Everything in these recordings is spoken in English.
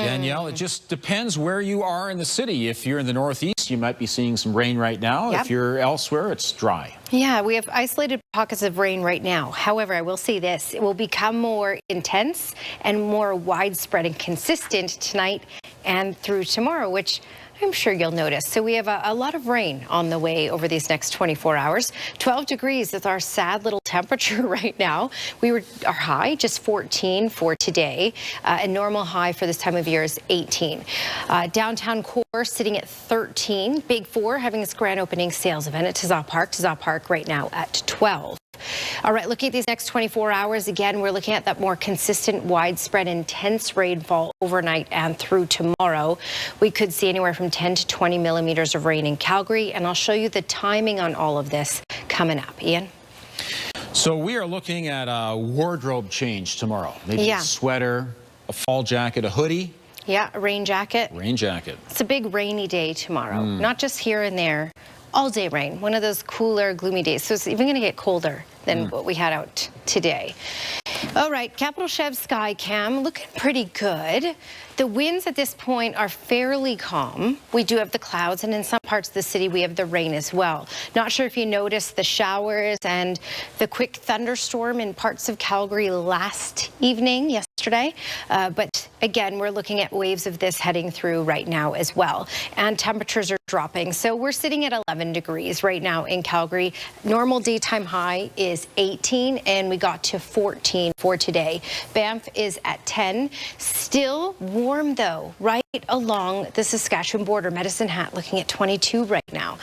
Danielle, it just depends where you are in the city. If you're in the northeast, you might be seeing some rain right now. Yep. If you're elsewhere, it's dry. Yeah, we have isolated pockets of rain right now. However, I will say this, it will become more intense and more widespread and consistent tonight and through tomorrow, which I'm sure you'll notice. So we have a lot of rain on the way over these next 24 hours. 12 degrees is our sad little temperature right now. Our high just 14 for today. A normal high for this time of year is 18. Downtown core sitting at 13. Big Four having its grand opening sales event at Tizah Park. Tizah Park right now at 12. All right, looking at these next 24 hours, again, we're looking at that more consistent, widespread, intense rainfall overnight and through tomorrow. We could see anywhere from 10 to 20 millimeters of rain in Calgary, and I'll show you the timing on all of this coming up. Ian? So we are looking at a wardrobe change tomorrow. Maybe a sweater, a fall jacket, a hoodie. Yeah, a rain jacket. Rain jacket. It's a big rainy day tomorrow, not just here and there. All day rain, one of those cooler, gloomy days. So it's even going to get colder than what we had out today. All right, Capital Chev Skycam looking pretty good. The winds at this point are fairly calm. We do have the clouds, and in some parts of the city we have the rain as well. Not sure if you noticed the showers and the quick thunderstorm in parts of Calgary last evening, yesterday. But again, we're looking at waves of this heading through right now as well. And temperatures are dropping. So we're sitting at 11 degrees right now in Calgary. Normal daytime high is 18, and we got to 14 for today. Banff is at 10. Still warm though, right along the Saskatchewan border. Medicine Hat looking at 22 right now.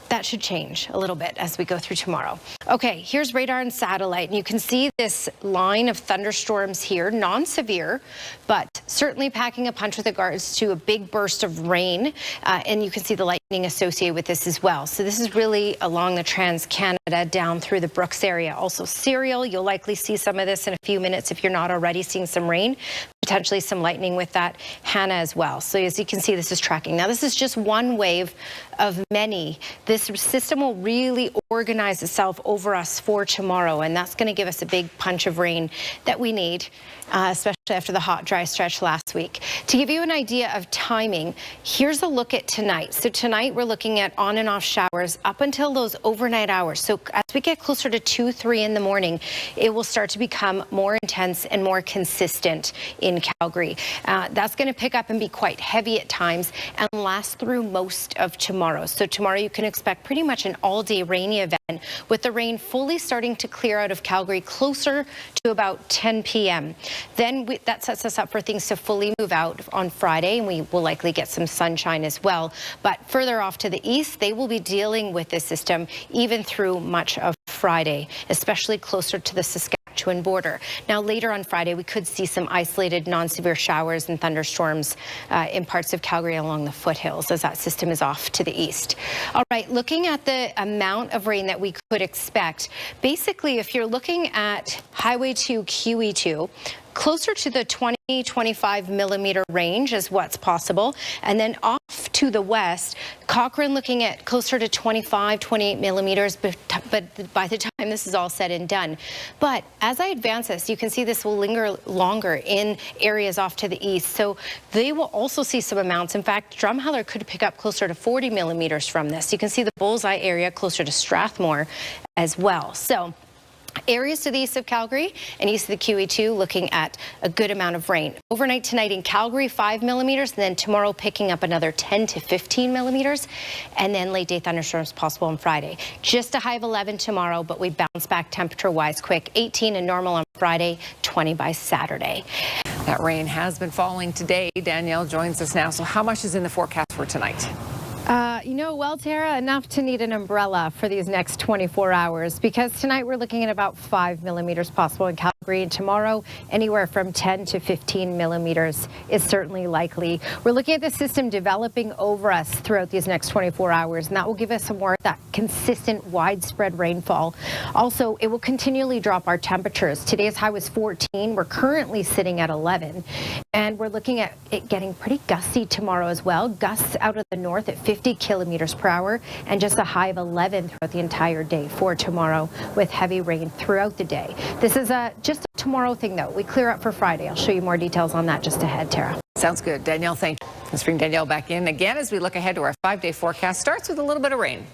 That should change a little bit as we go through tomorrow. Okay, here's radar and satellite, and you can see this line of thunderstorms here, non-severe, but certainly packing a punch with regards to a big burst of rain, and you can see the lightning associated with this as well. So this is really along the Trans-Canada down through the Brooks area. Also Serial, you'll likely see some of this in a few minutes if you're not already seeing some rain. Potentially some lightning with that. Hannah as well. So as you can see, this is tracking. Now this is just one wave of many. This system will really organize itself over us for tomorrow, and that's going to give us a big punch of rain that we need, especially after the hot, dry stretch last week. To give you an idea of timing, here's a look at tonight. So tonight we're looking at on and off showers up until those overnight hours. So as we get closer to 2, 3 in the morning, it will start to become more intense and more consistent in Calgary. That's going to pick up and be quite heavy at times and last through most of tomorrow. So tomorrow you can expect pretty much an all-day rainy event, with the rain fully starting to clear out of Calgary closer to about 10 p.m. Then that sets us up for things to fully move out on Friday, and we will likely get some sunshine as well. But further off to the east, they will be dealing with this system even through much of Friday, especially closer to the Saskatchewan border. Now later on Friday, we could see some isolated non-severe showers and thunderstorms in parts of Calgary along the foothills as that system is off to the east. All right, looking at the amount of rain that we could expect, basically if you're looking at Highway 2, QE2, closer to the 20-25 millimeter range is what's possible. And then off to the west, Cochrane looking at closer to 25-28 millimeters, but by the time this is all said and done. But as I advance this, you can see this will linger longer in areas off to the east. So they will also see some amounts. In fact, Drumheller could pick up closer to 40 millimeters from this. You can see the bullseye area closer to Strathmore as well. So areas to the east of Calgary and east of the QE2 looking at a good amount of rain. Overnight tonight in Calgary, 5 millimeters, and then tomorrow picking up another 10 to 15 millimeters, and then late day thunderstorms possible on Friday. Just a high of 11 tomorrow, but we bounce back temperature-wise quick. 18 and normal on Friday, 20 by Saturday. That rain has been falling today. Danielle joins us now. So how much is in the forecast for tonight? You know, well, Tara, enough to need an umbrella for these next 24 hours, because tonight we're looking at about 5 millimeters possible in Calgary, and tomorrow anywhere from 10 to 15 millimeters is certainly likely. We're looking at the system developing over us throughout these next 24 hours, and that will give us some more of that consistent widespread rainfall. Also, it will continually drop our temperatures. Today's high was 14. We're currently sitting at 11, and we're looking at it getting pretty gusty tomorrow as well. Gusts out of the north at 50 kilometers per hour, and just a high of 11 throughout the entire day for tomorrow, with heavy rain throughout the day. This is just a tomorrow thing though. We clear up for Friday. I'll show you more details on that just ahead, Tara. Sounds good. Danielle, thank you. Let's bring Danielle back in again as we look ahead to our 5-day forecast. Starts with a little bit of rain.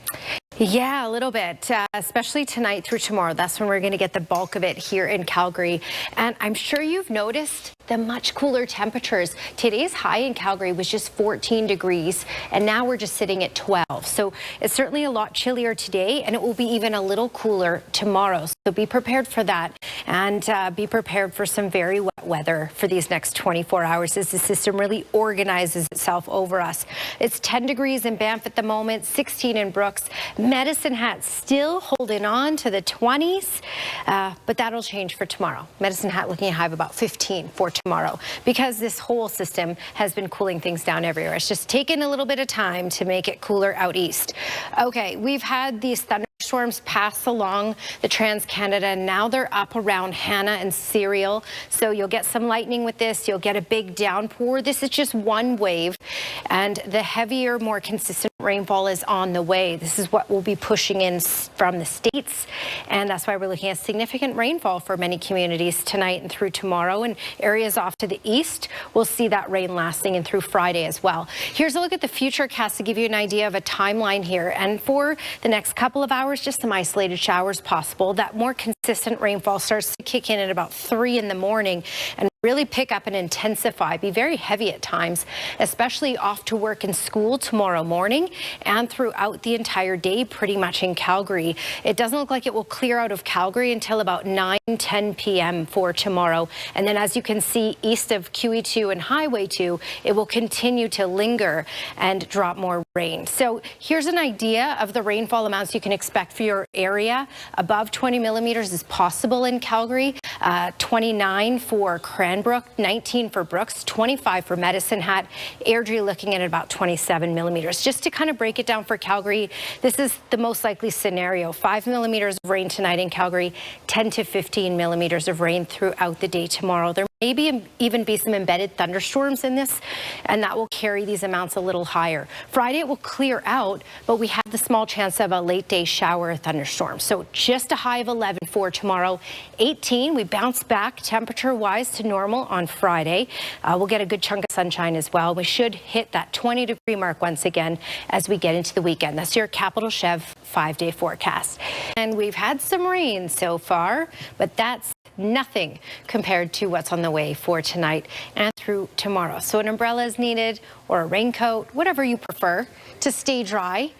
Yeah, a little bit, especially tonight through tomorrow. That's when we're going to get the bulk of it here in Calgary. And I'm sure you've noticed the much cooler temperatures. Today's high in Calgary was just 14 degrees, and now we're just sitting at 12. So it's certainly a lot chillier today, and it will be even a little cooler tomorrow. So be prepared for that, and be prepared for some very wet weather for these next 24 hours as the system really organizes itself over us. It's 10 degrees in Banff at the moment, 16 in Brooks. Medicine Hat still holding on to the 20s, but that'll change for tomorrow. Medicine Hat looking at a high of about 15 for tomorrow because this whole system has been cooling things down everywhere. It's just taken a little bit of time to make it cooler out east. Okay, we've had these thunderstorms pass along the Trans-Canada, and now they're up around Hannah and Serial. So you'll get some lightning with this. You'll get a big downpour. This is just one wave, and the heavier, more consistent rainfall is on the way. This is what we'll be pushing in from the States, and that's why we're looking at significant rainfall for many communities tonight and through tomorrow, and areas off to the east we'll see that rain lasting and through Friday as well. Here's a look at the futurecast to give you an idea of a timeline here, and for the next couple of hours, just some isolated showers possible. That more consistent rainfall starts to kick in at about 3 in the morning and really pick up and intensify, be very heavy at times, especially off to work and school tomorrow morning and throughout the entire day pretty much in Calgary. It doesn't look like it will clear out of Calgary until about 9-10 p.m. for tomorrow. And then as you can see east of QE2 and Highway 2, it will continue to linger and drop more rain. So here's an idea of the rainfall amounts you can expect for your area. Above 20 millimeters is possible in Calgary, 29 for Cranbrook, 19 for Brooks, 25 for Medicine Hat. Airdrie looking at about 27 millimeters. Just to kind of break it down for Calgary, this is the most likely scenario. 5 millimeters of rain tonight in Calgary, 10 to 15 millimeters of rain throughout the day tomorrow. There may even be some embedded thunderstorms in this, and that will carry these amounts a little higher. Friday it will clear out, but we have the small chance of a late day shower or thunderstorm. So just a high of 11 for tomorrow. 18, we bounce back temperature wise to normal on Friday. We'll get a good chunk of sunshine as well. We should hit that 20-degree mark once again as we get into the weekend. That's your Capital Chev 5-day forecast. And we've had some rain so far, but that's nothing compared to what's on the way for tonight and through tomorrow. So an umbrella is needed, or a raincoat, whatever you prefer, to stay dry.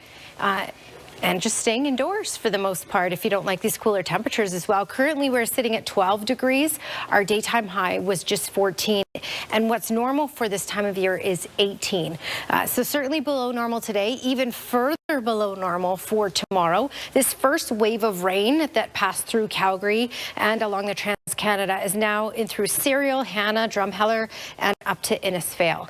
And just staying indoors for the most part if you don't like these cooler temperatures as well. Currently we're sitting at 12 degrees. Our daytime high was just 14. And what's normal for this time of year is 18. So certainly below normal today, even further below normal for tomorrow. This first wave of rain that passed through Calgary and along the Trans-Canada is now in through Serial, Hannah, Drumheller, and up to Innisfail.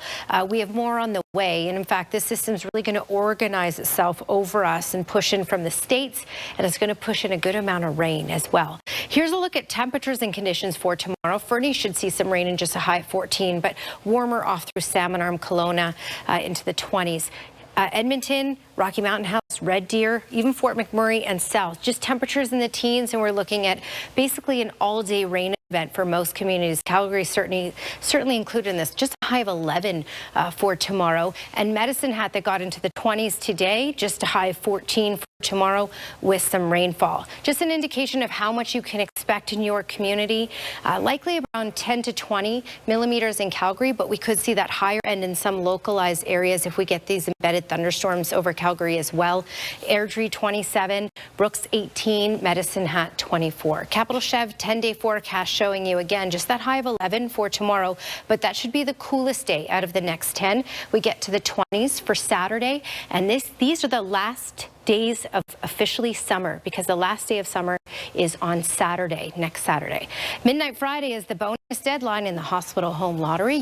We have more on the way, and in fact this system's really going to organize itself over us and push in from the States, and it's going to push in a good amount of rain as well. Here's a look at temperatures and conditions for tomorrow. Fernie should see some rain in just a high of 14, but warmer off through Salmon Arm, Kelowna into the 20s. Edmonton, Rocky Mountain House, Red Deer, even Fort McMurray and south, just temperatures in the teens, and we're looking at basically an all-day rain event for most communities. Calgary certainly included in this, just a high of 11 for tomorrow. And Medicine Hat that got into the 20s today, just a high of 14 for tomorrow with some rainfall. Just an indication of how much you can expect in your community. Likely around 10 to 20 millimeters in Calgary, but we could see that higher end in some localized areas if we get these embedded thunderstorms over Calgary as well. Airdrie 27, Brooks 18, Medicine Hat 24. Capital Chev 10-day forecast showing you again just that high of 11 for tomorrow, but that should be the coolest day out of the next 10. We get to the 20s for Saturday, and these are the last days of officially summer, because the last day of summer is on Saturday, next Saturday. Midnight Friday is the bonus deadline in the hospital home lottery.